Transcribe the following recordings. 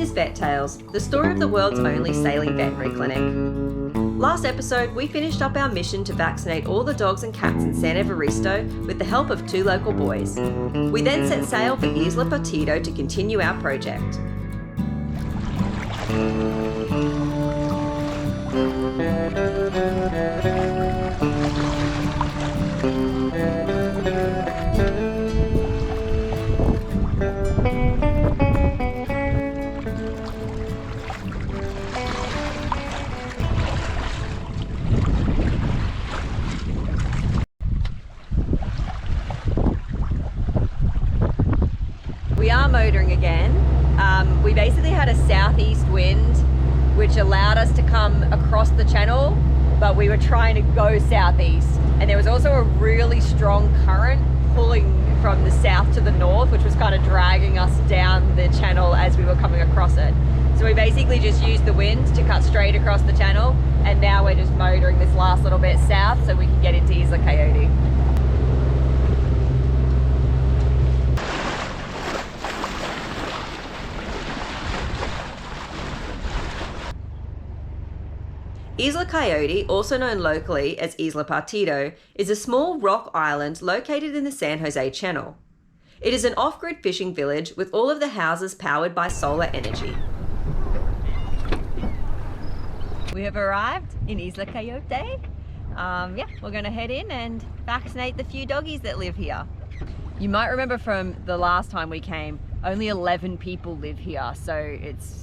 is Vet Tales, the story of the world's only sailing veterinary clinic. Last episode, we finished up our mission to vaccinate all the dogs and cats in San Evaristo with the help of 2 local boys. We then set sail for Isla Cayote to continue our project. We are motoring again. We basically had a southeast wind which allowed us to come across the channel, but we were trying to go southeast. And there was also a really strong current pulling from the south to the north, which was kind of dragging us down the channel as we were coming across it. So we basically just used the wind to cut straight across the channel, and now we're just motoring this last little bit south so we can get into Isla Cayote. Isla Cayote, also known locally as Isla Partido, is a small rock island located in the San Jose Channel. It is an off-grid fishing village with all of the houses powered by solar energy. We have arrived in Isla Cayote. We're going to head in and vaccinate the few doggies that live here. You might remember from the last time we came, only 11 people live here, so it's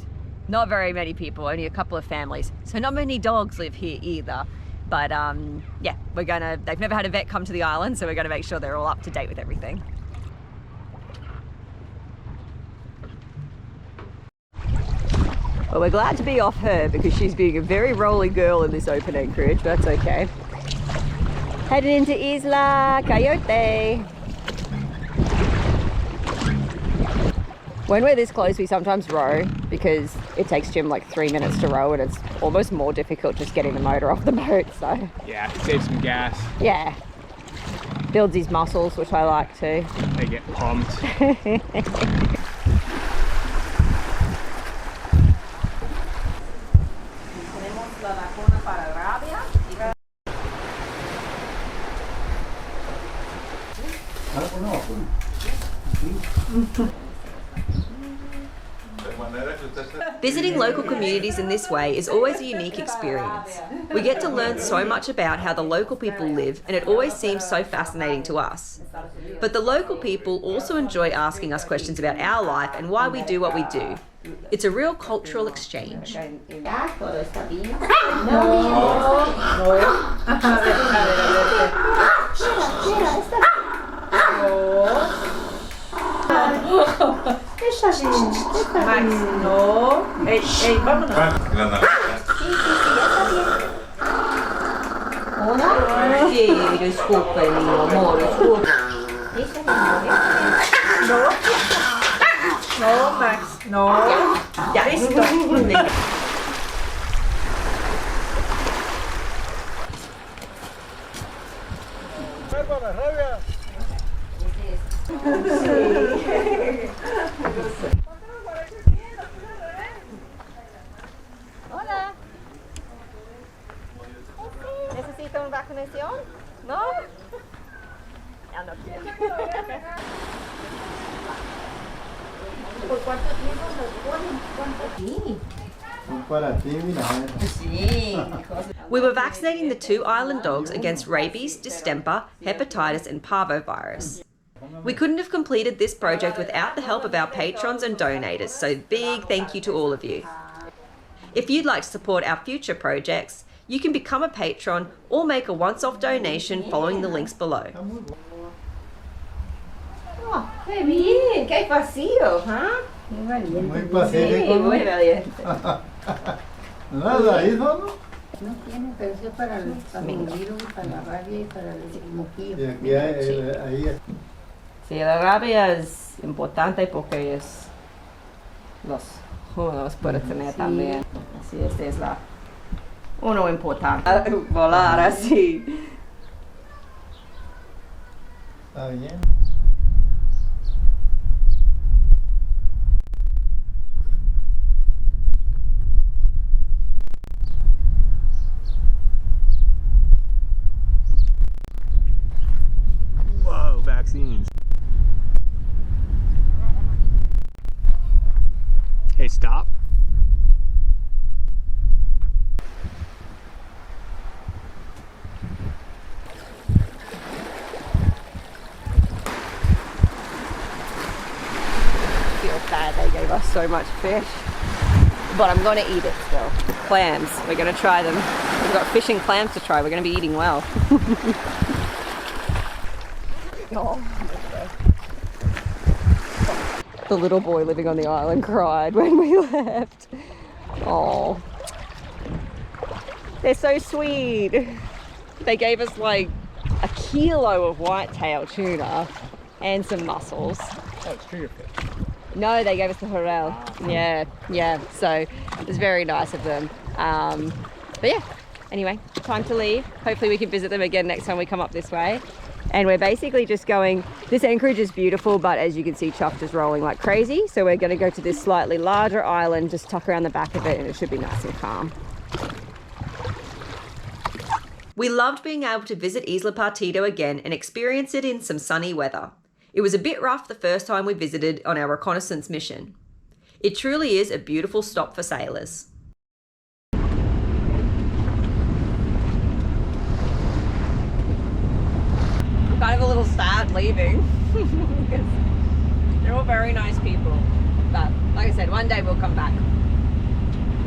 not very many people, only a couple of families. So not many dogs live here either. But they've never had a vet come to the island, so we're gonna make sure they're all up to date with everything. Well, we're glad to be off her because she's being a very rolly girl in this open anchorage, but that's okay. Heading into Isla Cayote. When we're this close, we sometimes row because it takes Jim like 3 minutes to row, and it's almost more difficult just getting the motor off the boat, so. Yeah, save some gas. Yeah. Builds his muscles, which I like too. They get pumped. Visiting local communities in this way is always a unique experience. We get to learn so much about how the local people live, and it always seems so fascinating to us. But the local people also enjoy asking us questions about our life and why we do what we do. It's a real cultural exchange. Max, no. Ey, vámonos. Sì, disculpa mio amore, disculpa. No. No, Max, no. Ya, listo. Hola. ¿Necesita una vacunación? ¿No? Ya no quiero. ¿Por cuánto tiempo nos ponen? We were vaccinating the 2 island dogs against rabies, distemper, hepatitis and parvovirus. We couldn't have completed this project without the help of our patrons and donators, so big thank you to all of you. If you'd like to support our future projects, you can become a patron or make a once-off donation following the links below. Oh, qué bien, qué vacío, ¿ah? Muy pacífico. Sí, muy valiente. Nada, hizo, ¿no? No tiene, pero sí para el virus, para la rabia y para el moquillo. Y aquí ahí. Sí, la rabia es importante porque uno los puede tener también. Así es uno importante. Volar así. Está bien. say stop. Feel bad they gave us so much fish, but I'm gonna eat it still. Clams, we're gonna try them. We've got fish and clams to try. We're gonna be eating well. Oh. The little boy living on the island cried when we left. Oh, they're so sweet. They gave us like a kilo of whitetail tuna and some mussels. Oh, it's triggerfish. No, they gave us the horel. Yeah. So it was very nice of them. But yeah, anyway, time to leave. Hopefully we can visit them again next time we come up this way. And we're basically just going, this anchorage is beautiful, but as you can see, Chuffed is rolling like crazy. So we're going to go to this slightly larger island, just tuck around the back of it, and it should be nice and calm. We loved being able to visit Isla Partido again and experience it in some sunny weather. It was a bit rough the first time we visited on our reconnaissance mission. It truly is a beautiful stop for sailors. Kind of a little sad leaving because they're all very nice people, but like I said, one day we'll come back.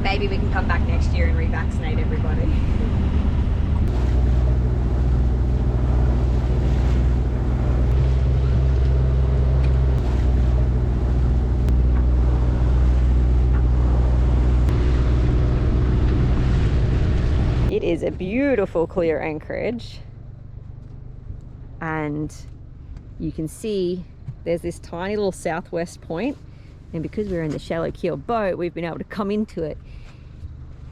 Maybe we can come back next year and revaccinate everybody. It is a beautiful clear anchorage. And you can see there's this tiny little southwest point, and because we're in the shallow keel boat, we've been able to come into it,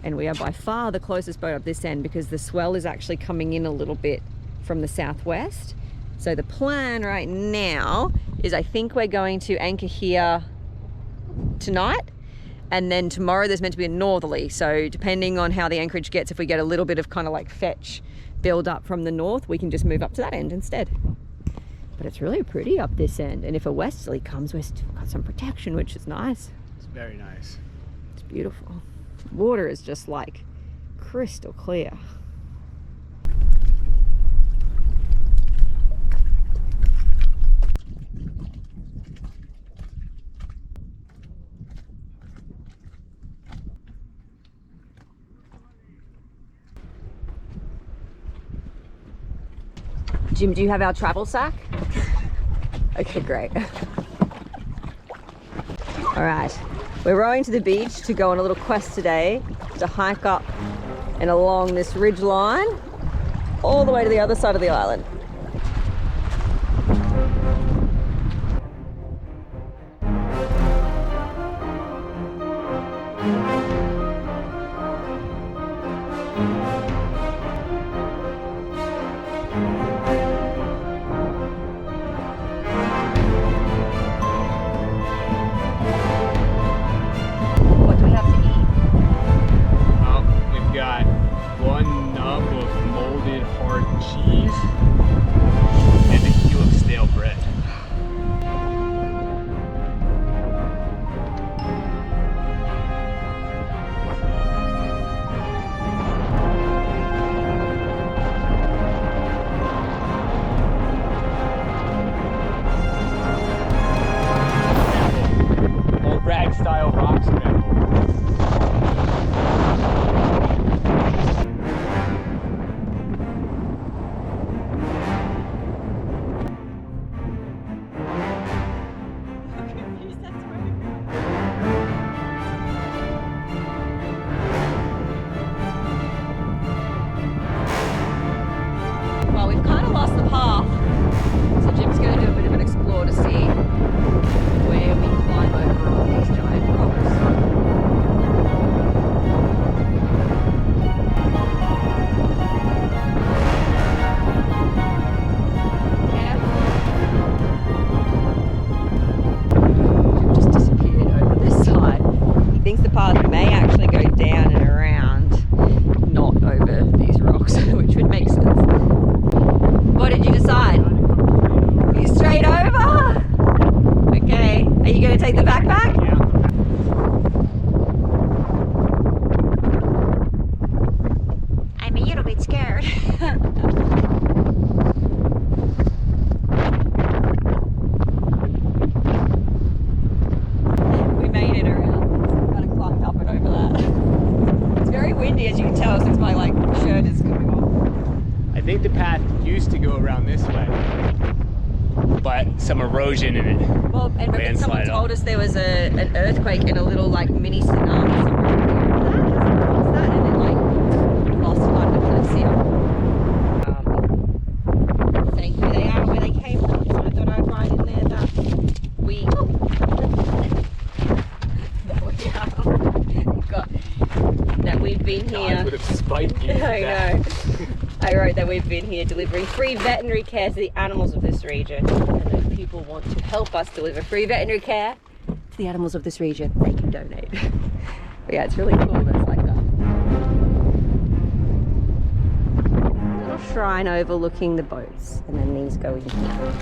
and we are by far the closest boat up this end because the swell is actually coming in a little bit from the southwest. So the plan right now is I think we're going to anchor here tonight, and then tomorrow there's meant to be a northerly, so depending on how the anchorage gets, if we get a little bit of kind of like fetch build up from the north, we can just move up to that end instead. But it's really pretty up this end, and if a westerly comes, we've still got some protection, which is nice. It's very nice. It's beautiful. Water is just like crystal clear. Jim, do you have our travel sack? Okay, great. All right, we're rowing to the beach to go on a little quest today to hike up and along this ridge line all the way to the other side of the island. Style rock scramble. Well, we've kind of lost the path, so Jim's going to do a bit of an explore to see where we climb over all these giant rocks. Jim just disappeared over this side. He thinks the path may actually go down and around, not over these rocks, which would make sense. What did you decide? You straight over? Okay. Are you going to take the backpack? Yeah. used to go around this way, but some erosion in it. Well, and remember someone Landslide told us there was an earthquake and a little like mini tsunami somewhere. What's that? And it like lost part of the cliffs here. Saying who they are, where they came from. So I thought I'd write in there that we. That we've been here. I would have spiked you. I know. I wrote that we've been here delivering free veterinary care to the animals of this region. And if people want to help us deliver free veterinary care to the animals of this region, they can donate. But yeah, it's really cool. There's like a little shrine overlooking the boats, and then these go in here.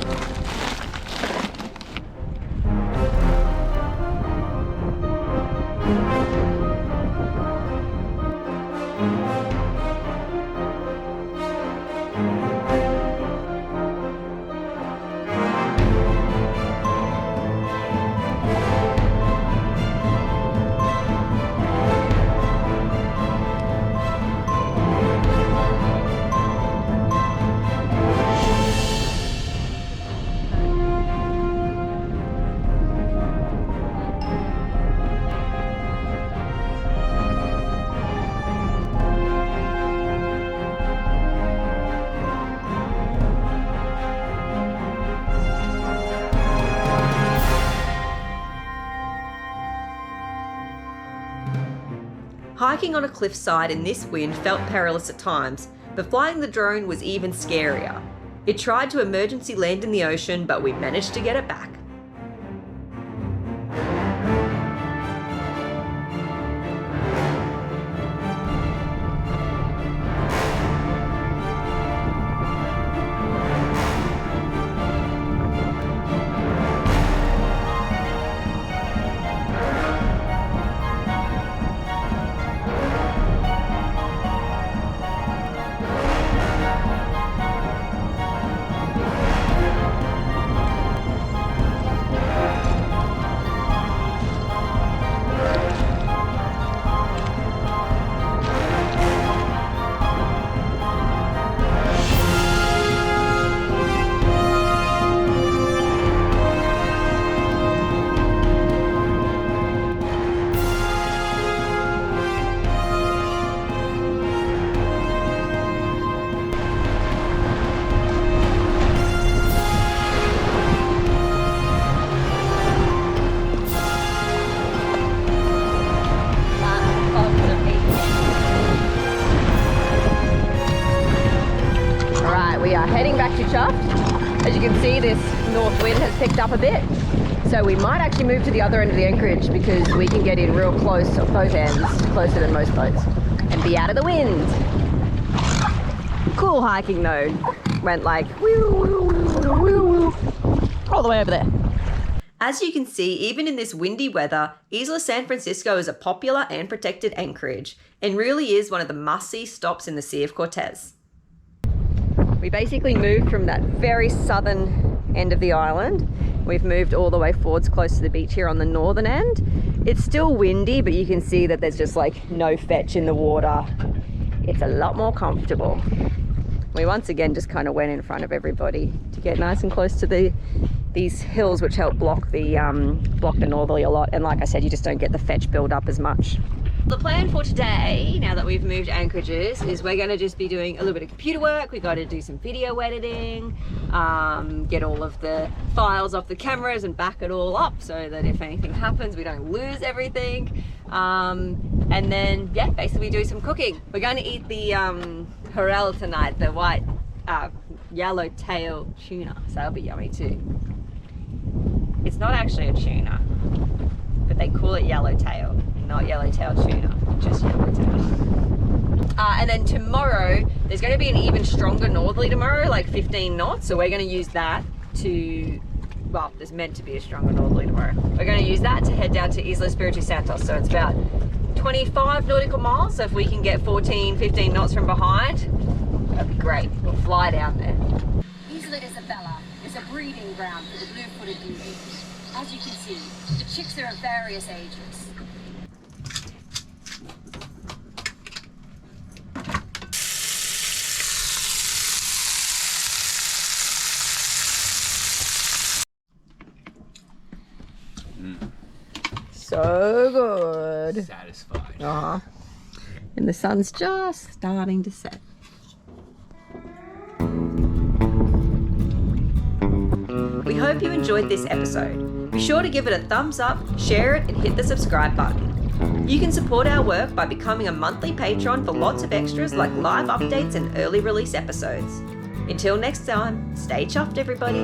Hiking on a cliffside in this wind felt perilous at times, but flying the drone was even scarier. It tried to emergency land in the ocean, but we managed to get it back. Heading back to Chuffed. As you can see, this north wind has picked up a bit. So we might actually move to the other end of the anchorage because we can get in real close off both ends, closer than most boats, and be out of the wind. Cool hiking though. Went like all the way over there. As you can see, even in this windy weather, Isla San Francisco is a popular and protected anchorage and really is one of the must-see stops in the Sea of Cortez. We basically moved from that very southern end of the island. We've moved all the way forwards close to the beach here on the northern end. It's still windy, but you can see that there's just like no fetch in the water. It's a lot more comfortable. We once again just kind of went in front of everybody to get nice and close to these hills, which help block the northerly a lot. And like I said, you just don't get the fetch build up as much. The plan for today, now that we've moved anchorages, is we're going to just be doing a little bit of computer work. We got to do some video editing, get all of the files off the cameras and back it all up so that if anything happens, we don't lose everything. And then, yeah, basically do some cooking. We're going to eat the Horel tonight, the white yellowtail tuna, so that'll be yummy too. It's not actually a tuna, but they call it yellowtail. Not yellowtail tuna, just yellowtail. And then tomorrow, there's going to be an even stronger northerly tomorrow, like 15 knots. So we're going to use that to, well, there's meant to be a stronger northerly tomorrow. We're going to use that to head down to Isla Espiritu Santos. So it's about 25 nautical miles. So if we can get 14, 15 knots from behind, that'd be great. We'll fly down there. Isla Isabella is a breeding ground for the blue-footed beauty. As you can see, the chicks are of various ages. So good. Satisfied. Uh-huh. And the sun's just starting to set. We hope you enjoyed this episode. Be sure to give it a thumbs up, share it, and hit the subscribe button. You can support our work by becoming a monthly patron for lots of extras like live updates and early release episodes. Until next time, stay chuffed, everybody.